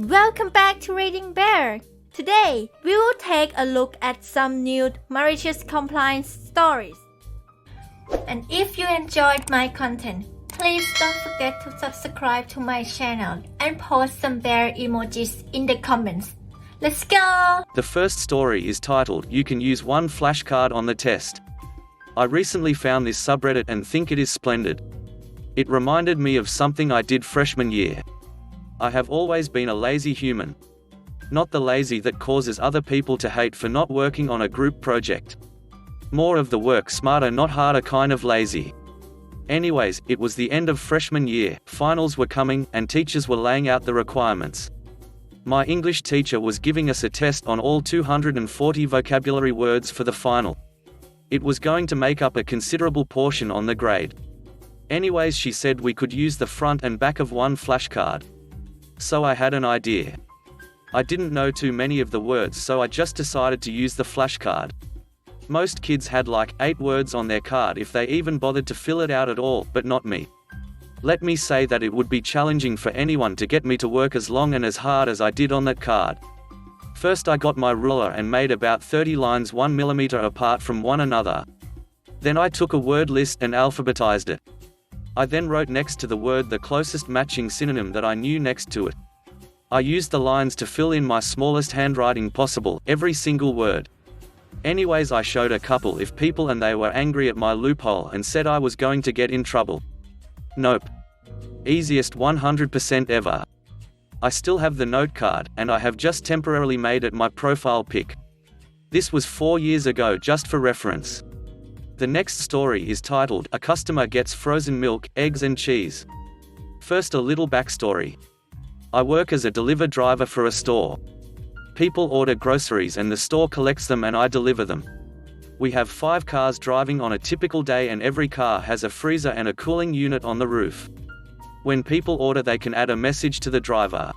Welcome back to Reading Bear. Today, we will take a look at some new malicious compliance stories. And if you enjoyed my content, please don't forget to subscribe to my channel and post some bear emojis in the comments. Let's go! The first story is titled, "You Can Use One Flashcard on the Test." I recently found this subreddit and think it is splendid. It reminded me of something I did freshman year. I have always been a lazy human. Not the lazy that causes other people to hate for not working on a group project. More of the work smarter not harder kind of lazy. Anyways, it was the end of freshman year, finals were coming, and teachers were laying out the requirements. My English teacher was giving us a test on all 240 vocabulary words for the final. It was going to make up a considerable portion on the grade. Anyways, she said we could use the front and back of one flashcard. So I had an idea. I didn't know too many of the words, so I just decided to use the flashcard. Most kids had like 8 words on their card if they even bothered to fill it out at all, but not me. Let me say that it would be challenging for anyone to get me to work as long and as hard as I did on that card. First I got my ruler and made about 30 lines 1 millimeter apart from one another. Then I took a word list and alphabetized it. I then wrote next to the word the closest matching synonym that I knew next to it. I used the lines to fill in my smallest handwriting possible, every single word. Anyways, I showed a couple of people and they were angry at my loophole and said I was going to get in trouble. Nope. Easiest 100% ever. I still have the note card, and I have just temporarily made it my profile pic. This was 4 years ago, just for reference. The next story is titled, "A Customer Gets Frozen Milk, Eggs and Cheese." First, a little backstory. I work as a deliver driver for a store. People order groceries and the store collects them and I deliver them. We have 5 cars driving on a typical day and every car has a freezer and a cooling unit on the roof. When people order, they can add a message to the driver.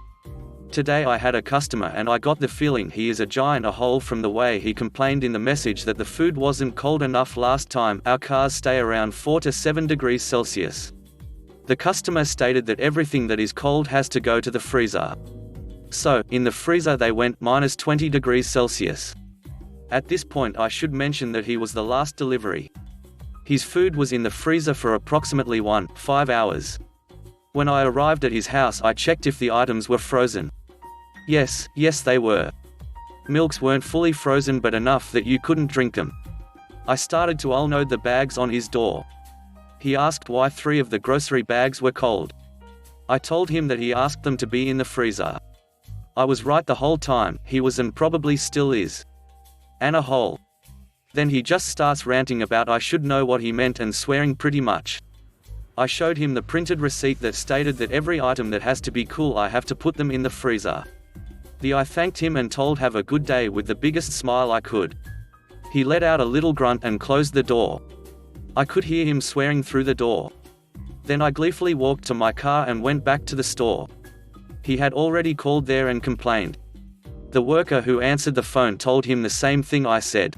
Today I had a customer and I got the feeling he is a giant hole from the way he complained in the message that the food wasn't cold enough last time. Our cars stay around 4 to 7 degrees Celsius. The customer stated that everything that is cold has to go to the freezer. So, in the freezer they went minus 20 degrees Celsius. At this point I should mention that he was the last delivery. His food was in the freezer for approximately 1.5 hours. When I arrived at his house I checked if the items were frozen. Yes, they were. Milks weren't fully frozen but enough that you couldn't drink them. I started to unload the bags on his door. He asked why 3 of the grocery bags were cold. I told him that he asked them to be in the freezer. I was right the whole time, he was and probably still is. And a hole. Then he just starts ranting about I should know what he meant and swearing pretty much. I showed him the printed receipt that stated that every item that has to be cool I have to put them in the freezer. I thanked him and told have a good day with the biggest smile I could. He let out a little grunt and closed the door. I could hear him swearing through the door. Then I gleefully walked to my car and went back to the store. He had already called there and complained. The worker who answered the phone told him the same thing I said.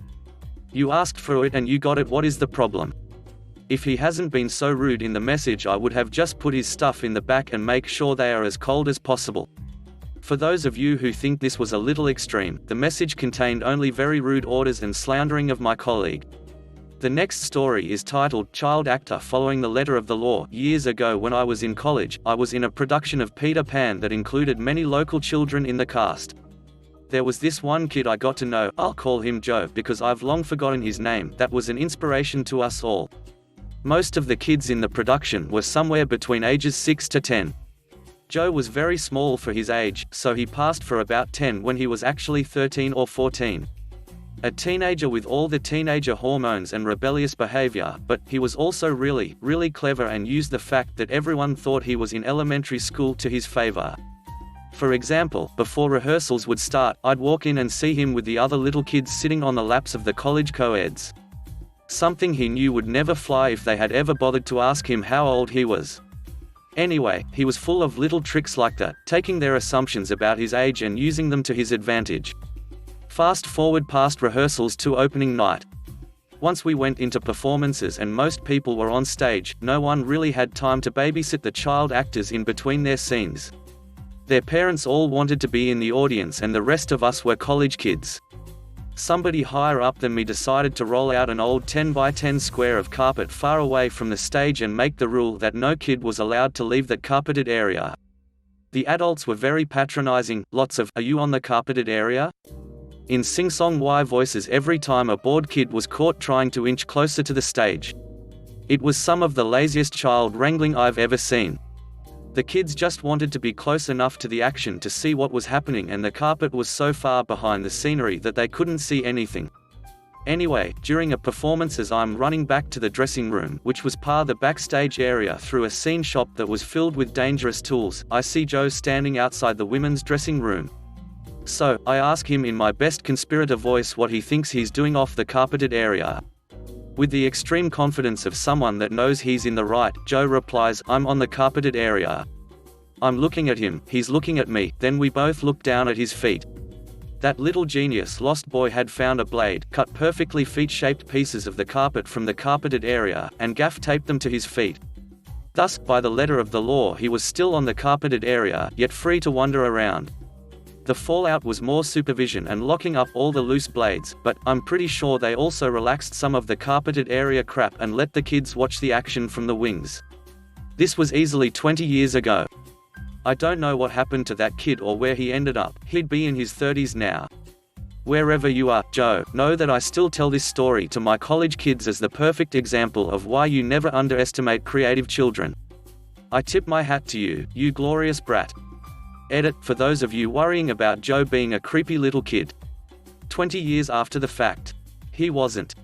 You asked for it and you got it, what is the problem? If he hasn't been so rude in the message I would have just put his stuff in the back and make sure they are as cold as possible. For those of you who think this was a little extreme, the message contained only very rude orders and slandering of my colleague. The next story is titled, "Child Actor Following the Letter of the Law." Years ago when I was in college, I was in a production of Peter Pan that included many local children in the cast. There was this one kid I got to know, I'll call him Joe because I've long forgotten his name, that was an inspiration to us all. Most of the kids in the production were somewhere between ages 6 to 10. Joe was very small for his age, so he passed for about 10 when he was actually 13 or 14. A teenager with all the teenager hormones and rebellious behavior, but he was also really clever and used the fact that everyone thought he was in elementary school to his favor. For example, before rehearsals would start, I'd walk in and see him with the other little kids sitting on the laps of the college co-eds. Something he knew would never fly if they had ever bothered to ask him how old he was. Anyway, he was full of little tricks like that, taking their assumptions about his age and using them to his advantage. Fast forward past rehearsals to opening night. Once we went into performances and most people were on stage, no one really had time to babysit the child actors in between their scenes. Their parents all wanted to be in the audience and the rest of us were college kids. Somebody higher up than me decided to roll out an old 10 by 10 square of carpet far away from the stage and make the rule that no kid was allowed to leave that carpeted area. The adults were very patronizing, lots of, "Are you on the carpeted area?" in sing-song Y voices every time a bored kid was caught trying to inch closer to the stage. It was some of the laziest child wrangling I've ever seen. The kids just wanted to be close enough to the action to see what was happening, and the carpet was so far behind the scenery that they couldn't see anything. Anyway, during a performance, as I'm running back to the dressing room, which was part of the backstage area through a scene shop that was filled with dangerous tools, I see Joe standing outside the women's dressing room. So, I ask him in my best conspirator voice what he thinks he's doing off the carpeted area. With the extreme confidence of someone that knows he's in the right, Joe replies, "I'm on the carpeted area." I'm looking at him, he's looking at me, then we both look down at his feet. That little genius lost boy had found a blade, cut perfectly feet-shaped pieces of the carpet from the carpeted area, and gaff-taped them to his feet. Thus, by the letter of the law, he was still on the carpeted area, yet free to wander around. The fallout was more supervision and locking up all the loose blades, but I'm pretty sure they also relaxed some of the carpeted area crap and let the kids watch the action from the wings. This was easily 20 years ago. I don't know what happened to that kid or where he ended up. He'd be in his 30s now. Wherever you are, Joe, know that I still tell this story to my college kids as the perfect example of why you never underestimate creative children. I tip my hat to you, you glorious brat. Edit, for those of you worrying about Joe being a creepy little kid. 20 years after the fact. He wasn't.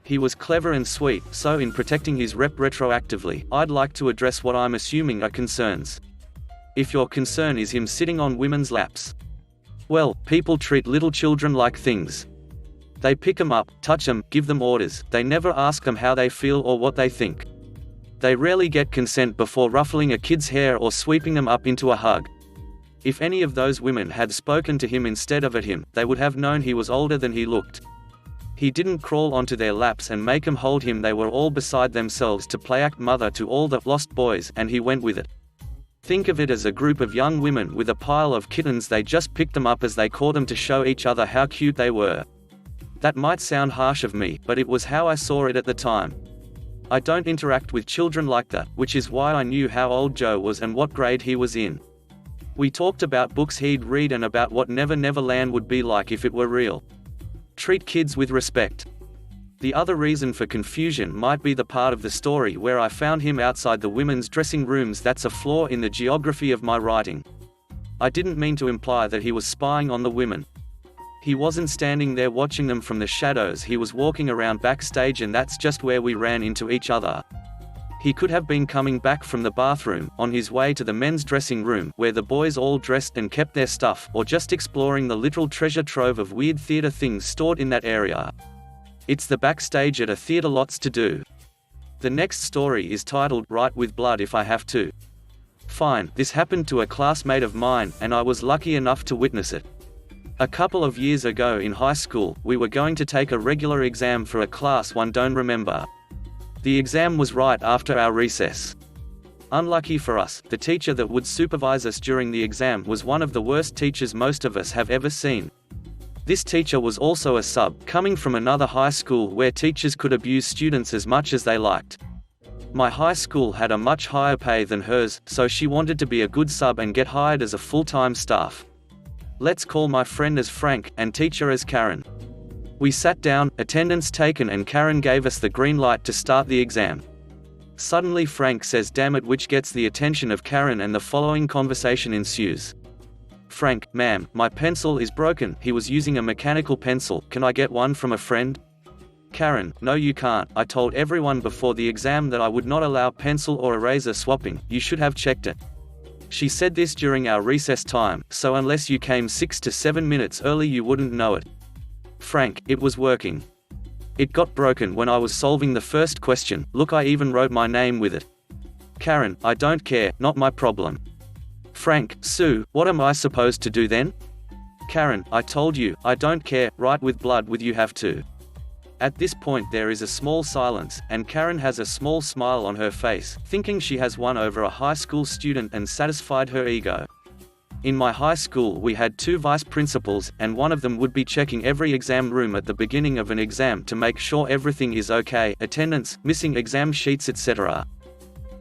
He was clever and sweet, so in protecting his rep retroactively, I'd like to address what I'm assuming are concerns. If your concern is him sitting on women's laps. Well, people treat little children like things. They pick them up, touch them, give them orders, they never ask them how they feel or what they think. They rarely get consent before ruffling a kid's hair or sweeping them up into a hug. If any of those women had spoken to him instead of at him, they would have known he was older than he looked. He didn't crawl onto their laps and make them hold him. They were all beside themselves to play act mother to all the lost boys, and he went with it. Think of it as a group of young women with a pile of kittens. They just picked them up as they caught them to show each other how cute they were. That might sound harsh of me, but it was how I saw it at the time. I don't interact with children like that, which is why I knew how old Joe was and what grade he was in. We talked about books he'd read and about what Never Never Land would be like if it were real. Treat kids with respect. The other reason for confusion might be the part of the story where I found him outside the women's dressing rooms. That's a flaw in the geography of my writing. I didn't mean to imply that he was spying on the women. He wasn't standing there watching them from the shadows. He was walking around backstage, and that's just where we ran into each other. He could have been coming back from the bathroom, on his way to the men's dressing room, where the boys all dressed and kept their stuff, or just exploring the literal treasure trove of weird theater things stored in that area. It's the backstage at a theater, lots to do. The next story is titled, Write with Blood If I Have to. Fine, this happened to a classmate of mine, and I was lucky enough to witness it. A couple of years ago in high school, we were going to take a regular exam for a class one don't remember. The exam was right after our recess. Unlucky for us, the teacher that would supervise us during the exam was one of the worst teachers most of us have ever seen. This teacher was also a sub, coming from another high school where teachers could abuse students as much as they liked. My high school had a much higher pay than hers, so she wanted to be a good sub and get hired as a full-time staff. Let's call my friend as Frank, and teacher as Karen. We sat down, attendance taken, and Karen gave us the green light to start the exam. Suddenly Frank says damn it, which gets the attention of Karen, and the following conversation ensues. Frank, ma'am, my pencil is broken. He was using a mechanical pencil. Can I get one from a friend? Karen, no you can't. I told everyone before the exam that I would not allow pencil or eraser swapping. You should have checked it. She said this during our recess time, so unless you came 6 to 7 minutes early you wouldn't know it. Frank, it was working. It got broken when I was solving the first question. Look, I even wrote my name with it. Karen, I don't care, not my problem. Frank, Sue, what am I supposed to do then? Karen, I told you, I don't care, write with blood with you have to. At this point there is a small silence, and Karen has a small smile on her face, thinking she has won over a high school student and satisfied her ego. In my high school we had 2 vice principals, and one of them would be checking every exam room at the beginning of an exam to make sure everything is okay, attendance, missing exam sheets, etc.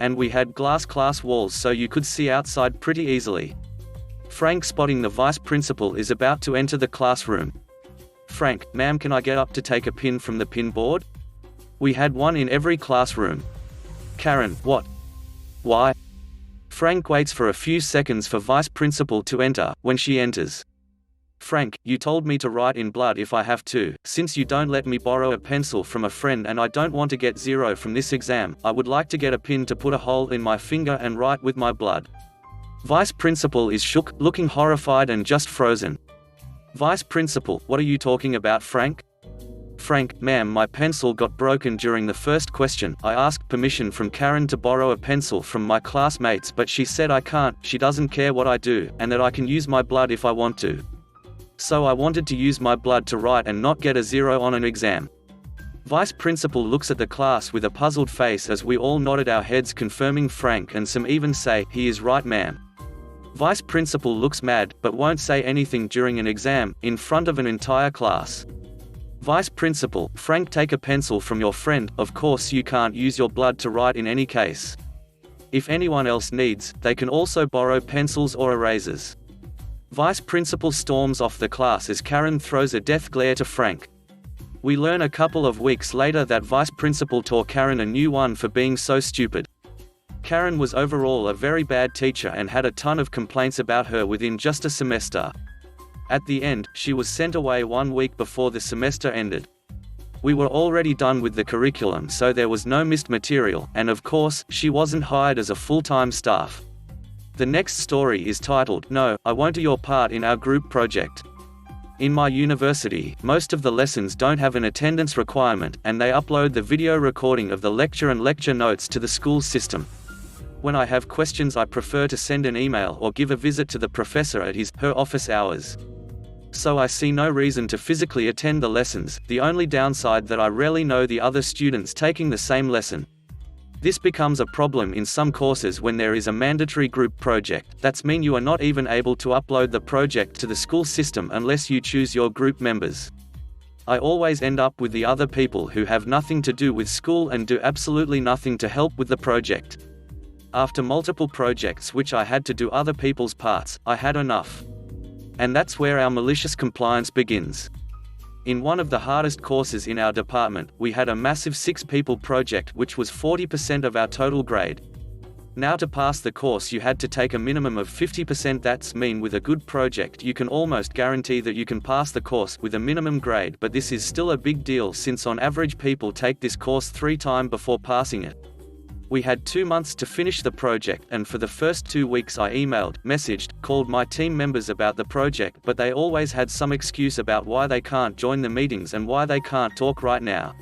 And we had glass class walls so you could see outside pretty easily. Frank, spotting the vice principal, is about to enter the classroom. Frank: "Ma'am, can I get up to take a pin from the pin board?" We had one in every classroom. Karen: "What? Why?" Frank waits for a few seconds for vice principal to enter. When she enters: Frank: "You told me to write in blood if I have to. Since you don't let me borrow a pencil from a friend and I don't want to get 0 from this exam, I would like to get a pin to put a hole in my finger and write with my blood." Vice principal is shook, looking horrified and just frozen. Vice principal: "What are you talking about, Frank?" Frank: "Ma'am, my pencil got broken during the first question. I asked permission from Karen to borrow a pencil from my classmates, but she said I can't, she doesn't care what I do, and that I can use my blood if I want to. So I wanted to use my blood to write and not get a 0 on an exam." Vice principal looks at the class with a puzzled face as we all nodded our heads confirming Frank, and some even say, "He is right, ma'am." Vice principal looks mad, but won't say anything during an exam, in front of an entire class. Vice principal: "Frank, take a pencil from your friend, of course you can't use your blood to write in any case. If anyone else needs, they can also borrow pencils or erasers." Vice principal storms off the class as Karen throws a death glare to Frank. We learn a couple of weeks later that vice principal taught Karen a new one for being so stupid. Karen was overall a very bad teacher and had a ton of complaints about her within just a semester. At the end, she was sent away 1 week before the semester ended. We were already done with the curriculum, so there was no missed material, and of course, she wasn't hired as a full-time staff. The next story is titled, "No, I Won't Do Your Part in Our Group Project." In my university, most of the lessons don't have an attendance requirement, and they upload the video recording of the lecture and lecture notes to the school system. When I have questions, I prefer to send an email or give a visit to the professor at his/her office hours. So I see no reason to physically attend the lessons, the only downside that I rarely know the other students taking the same lesson. This becomes a problem in some courses when there is a mandatory group project. That's mean you are not even able to upload the project to the school system unless you choose your group members. I always end up with the other people who have nothing to do with school and do absolutely nothing to help with the project. After multiple projects which I had to do other people's parts, I had enough. And that's where our malicious compliance begins. In one of the hardest courses in our department, we had a massive 6-people project which was 40% of our total grade. Now, to pass the course you had to take a minimum of 50%. That's mean with a good project you can almost guarantee that you can pass the course with a minimum grade, but this is still a big deal since on average people take this course 3 times before passing it. We had 2 months to finish the project, and for the first 2 weeks I emailed, messaged, called my team members about the project, but they always had some excuse about why they can't join the meetings and why they can't talk right now.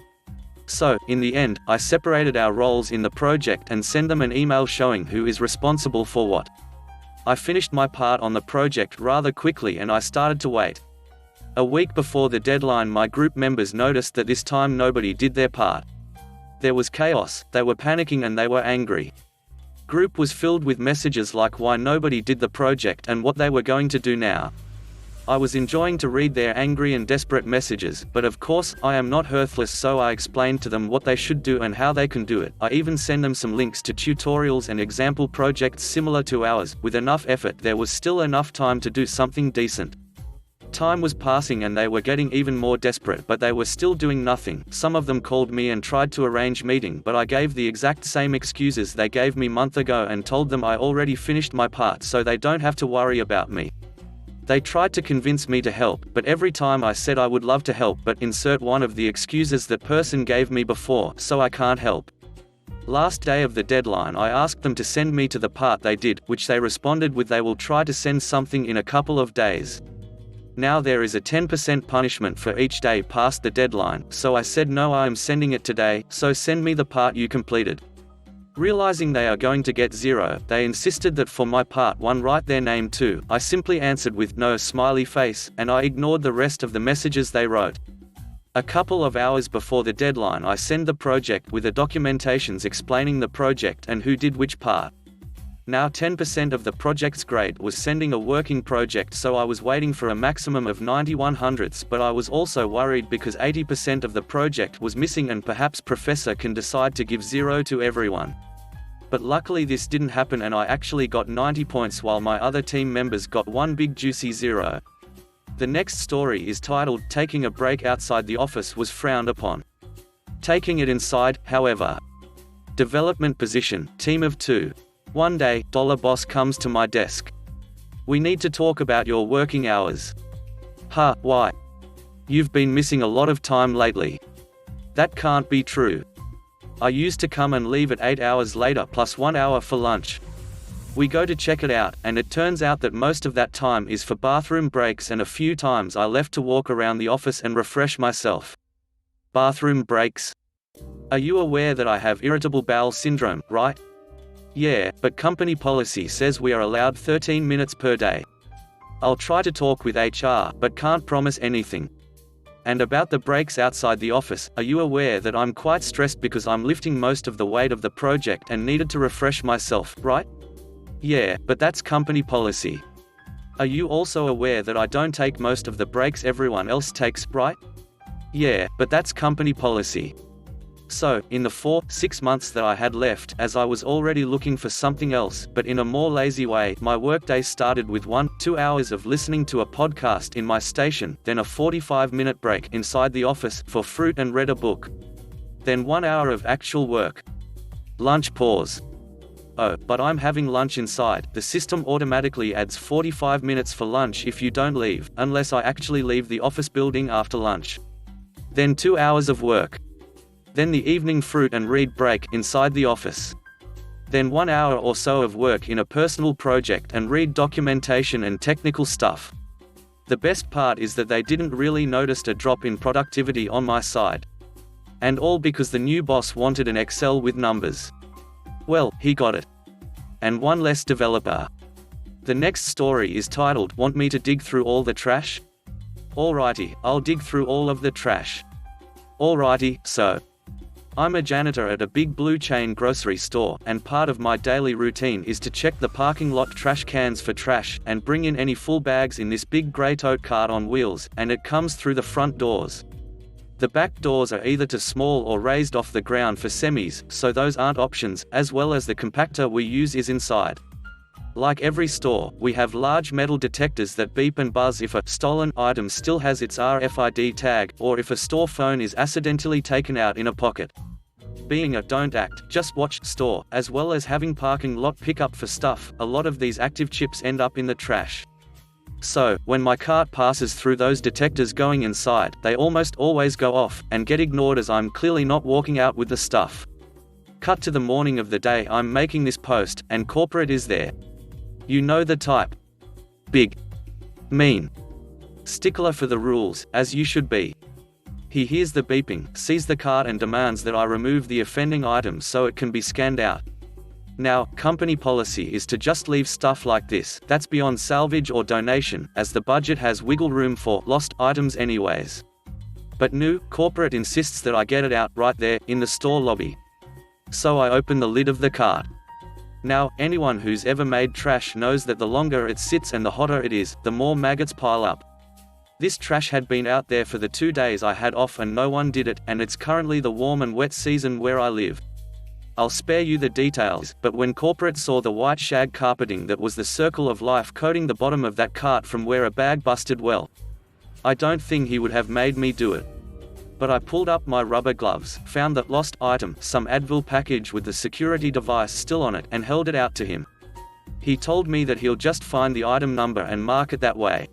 So, in the end, I separated our roles in the project and sent them an email showing who is responsible for what. I finished my part on the project rather quickly and I started to wait. A week before the deadline, my group members noticed that this time nobody did their part. There was chaos, they were panicking and they were angry. Group was filled with messages like why nobody did the project and what they were going to do now. I was enjoying to read their angry and desperate messages, but of course, I am not worthless, so I explained to them what they should do and how they can do it. I even send them some links to tutorials and example projects similar to ours. With enough effort, there was still enough time to do something decent. Time was passing and they were getting even more desperate, but they were still doing nothing. Some of them called me and tried to arrange meeting, but I gave the exact same excuses they gave me month ago and told them I already finished my part so they don't have to worry about me. They tried to convince me to help, but every time I said I would love to help, but insert one of the excuses that person gave me before, so I can't help. Last day of the deadline I asked them to send me to the part they did, which they responded with they will try to send something in a couple of days. Now there is a 10% punishment for each day past the deadline, so I said no, I am sending it today, so send me the part you completed. Realizing they are going to get 0, they insisted that for my part 1 write their name too. I simply answered with no smiley face, and I ignored the rest of the messages they wrote. A couple of hours before the deadline I send the project with the documentations explaining the project and who did which part. Now 10% of the project's grade was sending a working project, so I was waiting for a maximum of 91/100ths, but I was also worried because 80% of the project was missing and perhaps professor can decide to give 0 to everyone. But luckily this didn't happen and I actually got 90 points while my other team members got one big juicy 0. The next story is titled Taking a Break Outside the Office Was Frowned Upon. Taking it inside, however. Development position, team of 2. One day, Boss comes to my desk. We need to talk about your working hours. Huh, why? You've been missing a lot of time lately. That can't be true. I used to come and leave at 8 hours later plus 1 hour for lunch. We go to check it out, and it turns out that most of that time is for bathroom breaks and a few times I left to walk around the office and refresh myself. Bathroom breaks? Are you aware that I have irritable bowel syndrome, right? Yeah, but company policy says we are allowed 13 minutes per day. I'll try to talk with HR, but can't promise anything. And about the breaks outside the office, are you aware that I'm quite stressed because I'm lifting most of the weight of the project and needed to refresh myself, right? Yeah, but that's company policy. Are you also aware that I don't take most of the breaks everyone else takes, right? Yeah, but that's company policy. So, in the 4-6 months that I had left, as I was already looking for something else, but in a more lazy way, my workday started with 1-2 hours of listening to a podcast in my station, then a 45-minute break inside the office for fruit and read a book. Then 1 hour of actual work. Lunch pause. Oh, but I'm having lunch inside. The system automatically adds 45 minutes for lunch if you don't leave, unless I actually leave the office building after lunch. Then 2 hours of work. Then the evening fruit and read break inside the office. Then 1 hour or so of work in a personal project and read documentation and technical stuff. The best part is that they didn't really notice a drop in productivity on my side. And all because the new boss wanted an Excel with numbers. Well, he got it. And one less developer. The next story is titled, Want me to dig through all the trash? Alrighty, I'll dig through all of the trash. Alrighty, so. I'm a janitor at a big blue chain grocery store, and part of my daily routine is to check the parking lot trash cans for trash, and bring in any full bags in this big grey tote cart on wheels, and it comes through the front doors. The back doors are either too small or raised off the ground for semis, so those aren't options, as well as the compactor we use is inside. Like every store, we have large metal detectors that beep and buzz if a stolen item still has its RFID tag, or if a store phone is accidentally taken out in a pocket. Being a don't act, just watch store, as well as having parking lot pickup for stuff, a lot of these active chips end up in the trash. So, when my cart passes through those detectors going inside, they almost always go off, and get ignored as I'm clearly not walking out with the stuff. Cut to the morning of the day I'm making this post, and corporate is there. You know the type. Big. Mean. Stickler for the rules, as you should be. He hears the beeping, sees the cart and demands that I remove the offending item so it can be scanned out. Now, company policy is to just leave stuff like this, that's beyond salvage or donation, as the budget has wiggle room for lost items anyways. But no, corporate insists that I get it out right there, in the store lobby. So I open the lid of the cart. Now, anyone who's ever made trash knows that the longer it sits and the hotter it is, the more maggots pile up. This trash had been out there for the 2 days I had off and no one did it, and it's currently the warm and wet season where I live. I'll spare you the details, but when corporate saw the white shag carpeting that was the circle of life coating the bottom of that cart from where a bag busted, well, I don't think he would have made me do it. But I pulled up my rubber gloves, found that lost item, some Advil package with the security device still on it, and held it out to him. He told me that he'll just find the item number and mark it that way.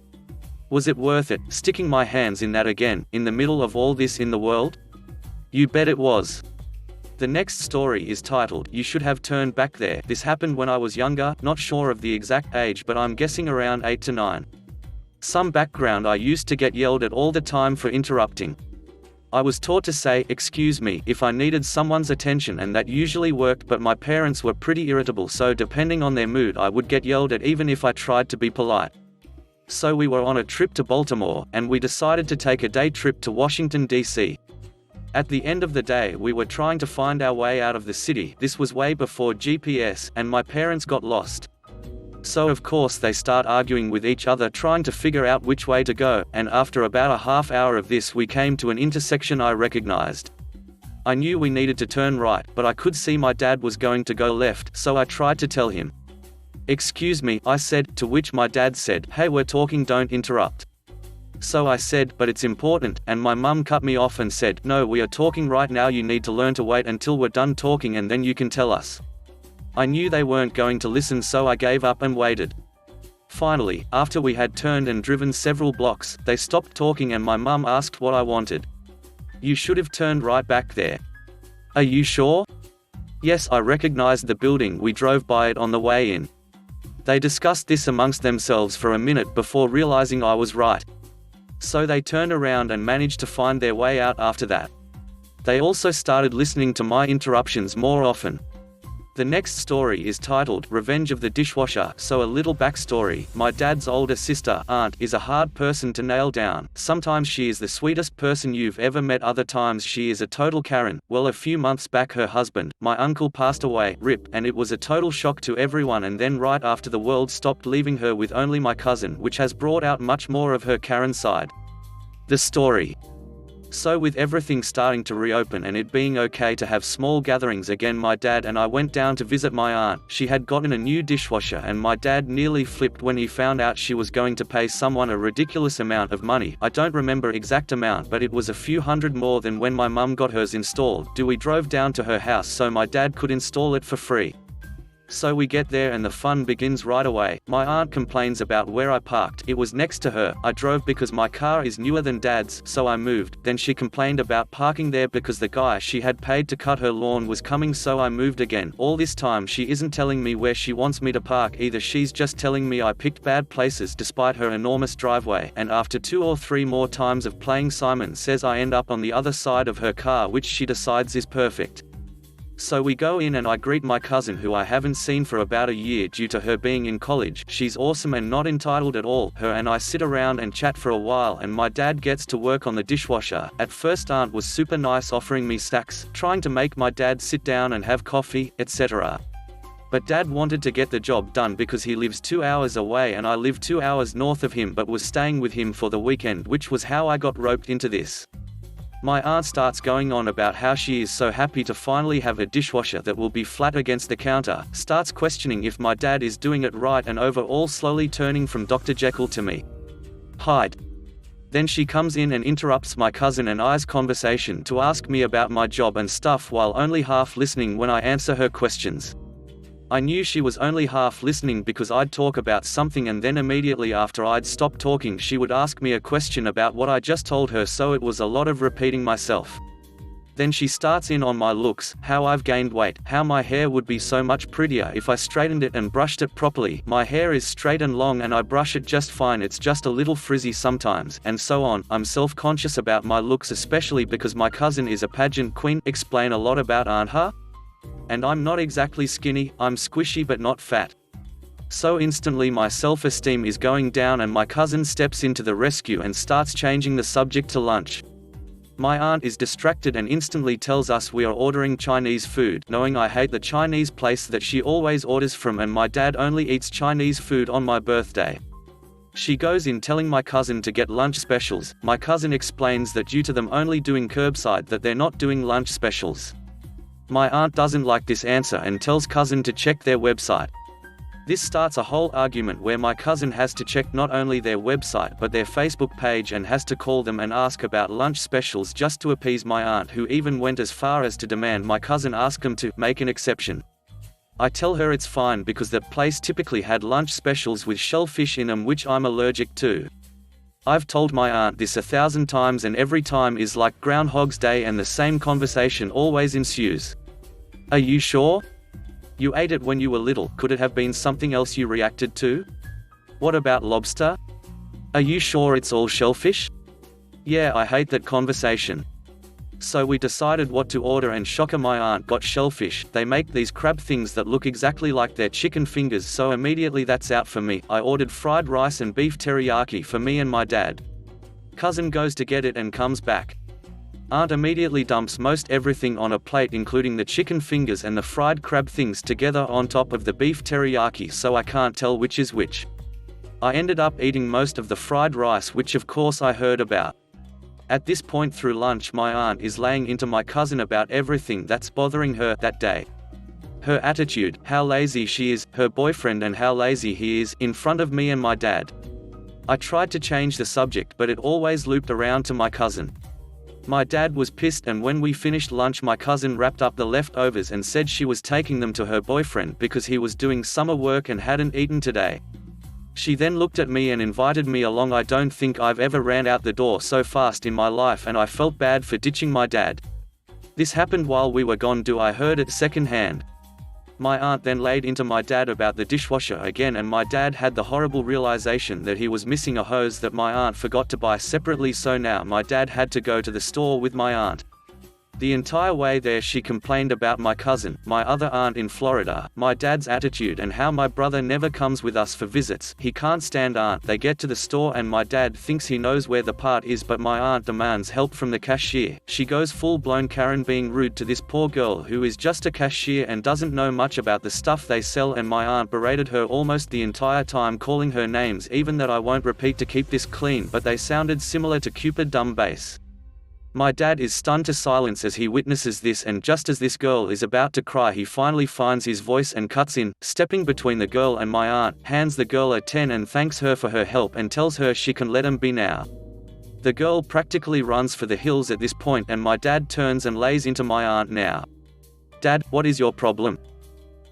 Was it worth it, sticking my hands in that again, in the middle of all this in the world? You bet it was. The next story is titled, You Should Have Turned Back There. This happened when I was younger, not sure of the exact age but I'm guessing around 8 to 9. Some background: I used to get yelled at all the time for interrupting. I was taught to say, excuse me, if I needed someone's attention, and that usually worked, but my parents were pretty irritable, so depending on their mood I would get yelled at even if I tried to be polite. So we were on a trip to Baltimore, and we decided to take a day trip to Washington, D.C. At the end of the day we were trying to find our way out of the city. This was way before GPS, and my parents got lost. So of course they start arguing with each other trying to figure out which way to go, and after about a half hour of this we came to an intersection I recognized. I knew we needed to turn right, but I could see my dad was going to go left, so I tried to tell him. "Excuse me," I said, to which my dad said, "Hey, we're talking, don't interrupt." So I said, "But it's important," and my mum cut me off and said, "No, we are talking right now, you need to learn to wait until we're done talking and then you can tell us." I knew they weren't going to listen, so I gave up and waited. Finally, after we had turned and driven several blocks, they stopped talking and my mum asked what I wanted. "You should have turned right back there." "Are you sure?" "Yes, I recognized the building, we drove by it on the way in." They discussed this amongst themselves for a minute before realizing I was right. So they turned around and managed to find their way out after that. They also started listening to my interruptions more often. The next story is titled, Revenge of the Dishwasher. So a little backstory, my dad's older sister, aunt, is a hard person to nail down. Sometimes she is the sweetest person you've ever met, other times she is a total Karen. Well, a few months back her husband, my uncle, passed away, RIP, and it was a total shock to everyone, and then right after the world stopped, leaving her with only my cousin, which has brought out much more of her Karen side. The story. So with everything starting to reopen and it being okay to have small gatherings again, my dad and I went down to visit my aunt. She had gotten a new dishwasher and my dad nearly flipped when he found out she was going to pay someone a ridiculous amount of money. I don't remember exact amount, but it was a few hundred more than when my mum got hers installed. We drove down to her house so my dad could install it for free. So we get there and the fun begins right away. My aunt complains about where I parked. It was next to her. I drove because my car is newer than dad's, so I moved. Then she complained about parking there because the guy she had paid to cut her lawn was coming, so I moved again. All this time she isn't telling me where she wants me to park either. She's just telling me I picked bad places despite her enormous driveway. And after 2 or 3 more times of playing Simon Says, I end up on the other side of her car, which she decides is perfect. So we go in and I greet my cousin, who I haven't seen for about a year due to her being in college. She's awesome and not entitled at all. Her and I sit around and chat for a while and my dad gets to work on the dishwasher. At first aunt was super nice, offering me snacks, trying to make my dad sit down and have coffee, etc. But dad wanted to get the job done because he lives 2 hours away and I live 2 hours north of him, but was staying with him for the weekend, which was how I got roped into this. My aunt starts going on about how she is so happy to finally have a dishwasher that will be flat against the counter, starts questioning if my dad is doing it right, and overall slowly turning from Dr. Jekyll to me. Hyde. Then she comes in and interrupts my cousin and I's conversation to ask me about my job and stuff, while only half listening when I answer her questions. I knew she was only half listening because I'd talk about something and then immediately after I'd stop talking she would ask me a question about what I just told her, so it was a lot of repeating myself. Then she starts in on my looks, how I've gained weight, how my hair would be so much prettier if I straightened it and brushed it properly. My hair is straight and long and I brush it just fine, it's just a little frizzy sometimes, and so on. I'm self-conscious about my looks, especially because my cousin is a pageant queen. Explain a lot about Aunt Huh? And I'm not exactly skinny, I'm squishy but not fat. So instantly my self-esteem is going down and my cousin steps into the rescue and starts changing the subject to lunch. My aunt is distracted and instantly tells us we are ordering Chinese food, knowing I hate the Chinese place that she always orders from, and my dad only eats Chinese food on my birthday. She goes in telling my cousin to get lunch specials. My cousin explains that due to them only doing curbside that they're not doing lunch specials. My aunt doesn't like this answer and tells cousin to check their website. This starts a whole argument where my cousin has to check not only their website but their Facebook page and has to call them and ask about lunch specials just to appease my aunt, who even went as far as to demand my cousin ask them to make an exception. I tell her it's fine because that place typically had lunch specials with shellfish in them, which I'm allergic to. I've told my aunt this 1,000 times and every time is like Groundhog's Day and the same conversation always ensues. Are you sure? You ate it when you were little, could it have been something else you reacted to? What about lobster? Are you sure it's all shellfish? Yeah, I hate that conversation. So we decided what to order and shocker, my aunt got shellfish. They make these crab things that look exactly like their chicken fingers, so immediately that's out for me. I ordered fried rice and beef teriyaki for me and my dad. Cousin goes to get it and comes back. Aunt immediately dumps most everything on a plate, including the chicken fingers and the fried crab things together on top of the beef teriyaki, so I can't tell which is which. I ended up eating most of the fried rice, which of course I heard about. At this point through lunch, my aunt is laying into my cousin about everything that's bothering her that day. Her attitude, how lazy she is, her boyfriend and how lazy he is, in front of me and my dad. I tried to change the subject, but it always looped around to my cousin. My dad was pissed, and when we finished lunch my cousin wrapped up the leftovers and said she was taking them to her boyfriend because he was doing summer work and hadn't eaten today. She then looked at me and invited me along. I don't think I've ever ran out the door so fast in my life, and I felt bad for ditching my dad. This happened while we were gone. I heard it secondhand. My aunt then laid into my dad about the dishwasher again, and my dad had the horrible realization that he was missing a hose that my aunt forgot to buy separately, so now my dad had to go to the store with my aunt. The entire way there she complained about my cousin, my other aunt in Florida, my dad's attitude, and how my brother never comes with us for visits. He can't stand aunt. They get to the store and my dad thinks he knows where the part is, but my aunt demands help from the cashier. She goes full-blown Karen, being rude to this poor girl who is just a cashier and doesn't know much about the stuff they sell, and my aunt berated her almost the entire time, calling her names even that I won't repeat to keep this clean, but they sounded similar to Cupid dumb bass. My dad is stunned to silence as he witnesses this, and just as this girl is about to cry he finally finds his voice and cuts in, stepping between the girl and my aunt, hands the girl a 10 and thanks her for her help and tells her she can let him be now. The girl practically runs for the hills at this point, and my dad turns and lays into my aunt now. Dad, what is your problem?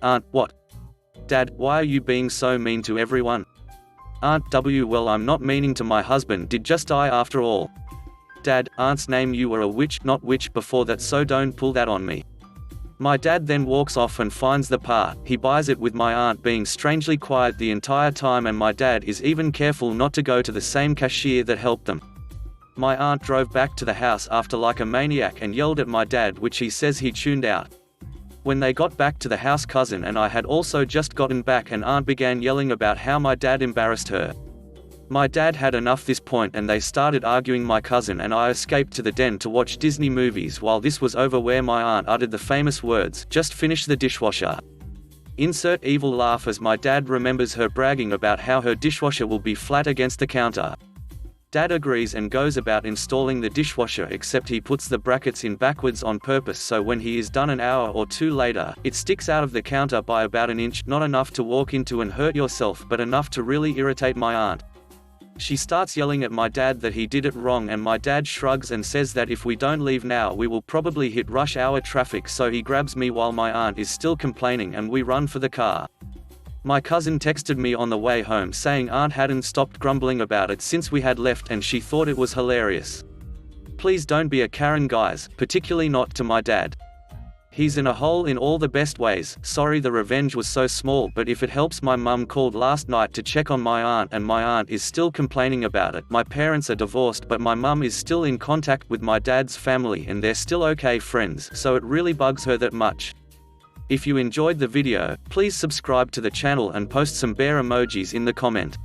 Aunt, what? Dad, why are you being so mean to everyone? Aunt, well, I'm not meaning to. My husband did just die after all. Dad, aunt's name, you were a witch, not witch before that, so don't pull that on me. My dad then walks off and finds the part. He buys it, with my aunt being strangely quiet the entire time, and my dad is even careful not to go to the same cashier that helped them. My aunt drove back to the house after like a maniac and yelled at my dad, which he says he tuned out. When they got back to the house, cousin and I had also just gotten back, and aunt began yelling about how my dad embarrassed her. My dad had enough this point and they started arguing. My cousin and I escaped to the den to watch Disney movies while this was over, where my aunt uttered the famous words, "Just finish the dishwasher." Insert evil laugh as my dad remembers her bragging about how her dishwasher will be flat against the counter. Dad agrees and goes about installing the dishwasher, except he puts the brackets in backwards on purpose, so when he is done an hour or two later, it sticks out of the counter by about an inch, not enough to walk into and hurt yourself, but enough to really irritate my aunt. She starts yelling at my dad that he did it wrong, and my dad shrugs and says that if we don't leave now we will probably hit rush hour traffic, so he grabs me while my aunt is still complaining and we run for the car. My cousin texted me on the way home saying aunt hadn't stopped grumbling about it since we had left and she thought it was hilarious. Please don't be a Karen, guys, particularly not to my dad. He's in a hole in all the best ways. Sorry the revenge was so small, but if it helps, my mum called last night to check on my aunt and my aunt is still complaining about it. My parents are divorced, but my mum is still in contact with my dad's family and they're still okay friends, so it really bugs her that much. If you enjoyed the video, please subscribe to the channel and post some bear emojis in the comment.